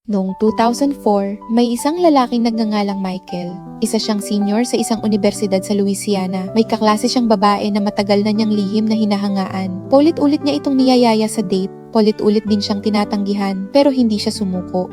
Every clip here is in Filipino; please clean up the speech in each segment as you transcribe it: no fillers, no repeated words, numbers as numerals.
Noong 2004, may isang lalaking nagngangalang Michael. Isa siyang senior sa isang universidad sa Louisiana. May kaklase siyang babae na matagal na niyang lihim na hinahangaan. Paulit-ulit niya itong niyayaya sa date, paulit-ulit din siyang tinatanggihan, pero hindi siya sumuko.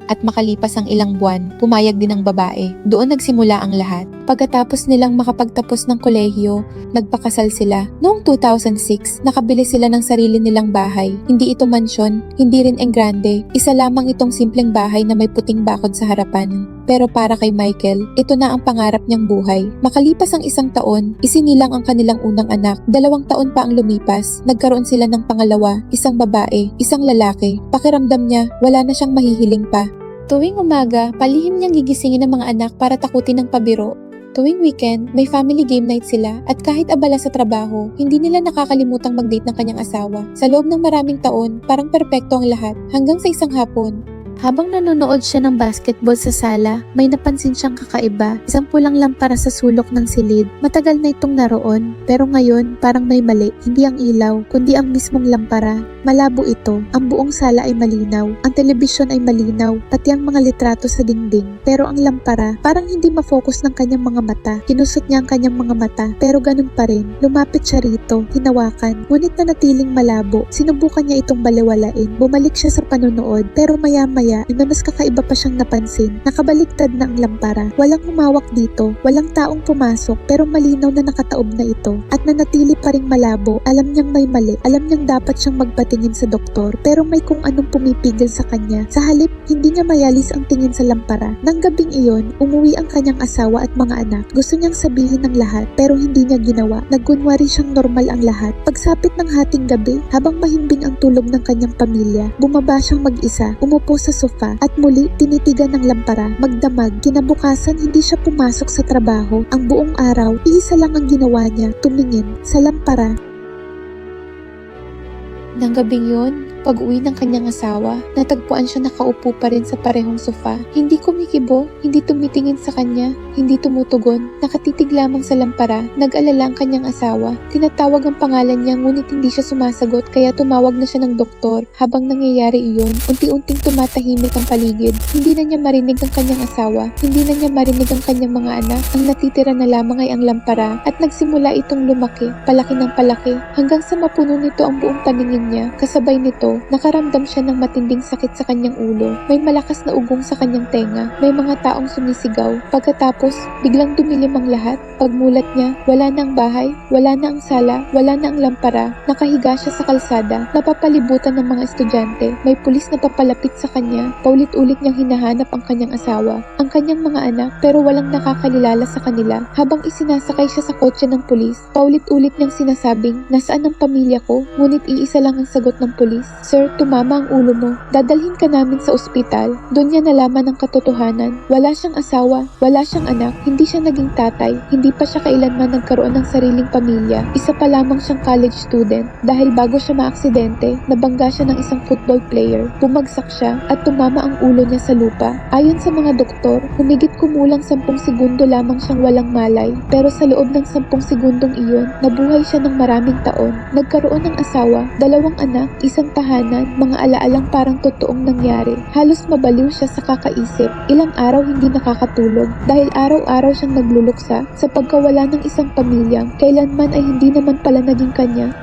At makalipas ang ilang buwan, pumayag din ang babae. Doon nagsimula ang lahat. Pagkatapos nilang makapagtapos ng kolehiyo, nagpakasal sila. Noong 2006, nakabili sila ng sarili nilang bahay. Hindi ito mansyon, hindi rin engrande. Isa lamang itong simpleng bahay na may puting bakod sa harapan. Pero para kay Michael, ito na ang pangarap niyang buhay. Makalipas ang isang taon, isinilang ang kanilang unang anak. 2 taon pa ang lumipas. Nagkaroon sila ng pangalawa, isang babae, isang lalaki. Pakiramdam niya, wala na siyang mahihiling pa. Tuwing umaga, palihim niyang gigisingin ang mga anak para takutin ng pabiro. Tuwing weekend, may family game night sila at kahit abala sa trabaho, hindi nila nakakalimutang mag-date ng kanyang asawa. Sa loob ng maraming taon, parang perpekto ang lahat hanggang sa isang hapon. Habang nanonood siya ng basketball sa sala, may napansin siyang kakaiba. Isang pulang lampara sa sulok ng silid. Matagal na itong naroon, pero ngayon parang may mali. Hindi ang ilaw, kundi ang mismong lampara. Malabo ito. Ang buong sala ay malinaw. Ang telebisyon ay malinaw, pati ang mga litrato sa dingding. Pero ang lampara, parang hindi ma-focus ng kanyang mga mata. Kinusot niya ang kanyang mga mata, pero ganun pa rin. Lumapit siya rito, hinawakan. Ngunit nanatiling malabo. Sinubukan niya itong balewalain. Bumalik siya sa panonood, pero maya-maya na mas kakaiba pa siyang napansin. Nakabaliktad na ang lampara. Walang humawak dito. Walang taong pumasok, pero malinaw na nakataob na ito. At nanatili pa ring malabo. Alam niyang may mali. Alam niyang dapat siyang magpatingin sa doktor, pero may kung anong pumipigil sa kanya. Sa halip, hindi niya mayalis ang tingin sa lampara. Nang gabing iyon, umuwi ang kanyang asawa at mga anak. Gusto niyang sabihin ng lahat, pero hindi niya ginawa. Nagkunwari siyang normal ang lahat. Pagsapit ng hating gabi, habang mahimbing ang tulog ng kanyang pamilya, bumaba siyang mag-isa, umupo sa sofa, at muli tinitigan ng lampara. Magdamag, kinabukasan hindi siya pumasok sa trabaho. Ang buong araw, iisa lang ang ginawa niya, tumingin sa lampara. Nang gabing yun, pag-uwi ng kanyang asawa, natagpuan siya nakaupo pa rin sa parehong sofa. Hindi kumikibo, hindi tumitingin sa kanya, hindi tumutugon, nakatitig lamang sa lampara. Nag-alala ang kanyang asawa. Tinatawag ang pangalan niya ngunit hindi siya sumasagot kaya tumawag na siya ng doktor. Habang nangyayari iyon, unti-unting tumatahimik ang paligid. Hindi na niya marinig ang kanyang asawa, hindi na niya marinig ang kanyang mga anak. Ang natitira na lamang ay ang lampara at nagsimula itong lumaki, palaki ng palaki, hanggang sa mapuno nito ang buong paningin niya. Kasabay nito, nakaramdam siya ng matinding sakit sa kanyang ulo. May malakas na ugong sa kanyang tenga. May mga taong sumisigaw. Pagkatapos, biglang dumilim ang lahat. Pagmulat niya, wala na ang bahay, wala na ang sala, wala na ang lampara. Nakahiga siya sa kalsada. Napapalibutan ng mga estudyante. May pulis na papalapit sa kanya. Paulit-ulit niyang hinahanap ang kanyang asawa, ang kanyang mga anak, pero walang nakakalilala sa kanila. Habang isinasakay siya sa kotse ng pulis, paulit-ulit niyang sinasabing, nasaan ang pamilya ko? Ngunit iisa lang ang sagot ng pulis. Sir, tumama ang ulo mo. Dadalhin ka namin sa ospital. Doon niya nalaman ang katotohanan. Wala siyang asawa, wala siyang anak, hindi siya naging tatay, hindi pa siya kailanman nagkaroon ng sariling pamilya. Isa pa lamang siyang college student. Dahil bago siya maaksidente, nabangga siya ng isang football player. Bumagsak siya at tumama ang ulo niya sa lupa. Ayon sa mga doktor, humigit kumulang 10 segundo lamang siyang walang malay. Pero sa loob ng 10 segundong iyon, nabuhay siya ng maraming taon. Nagkaroon ng asawa, 2 anak, isang tahanan, mga alaalang parang totoong nangyari. Halos mabaliw siya sa kakaisip. Ilang araw hindi nakakatulog dahil araw-araw siyang nagluluksa sa pagkawala ng isang pamilyang kailanman ay hindi naman pala naging kanya.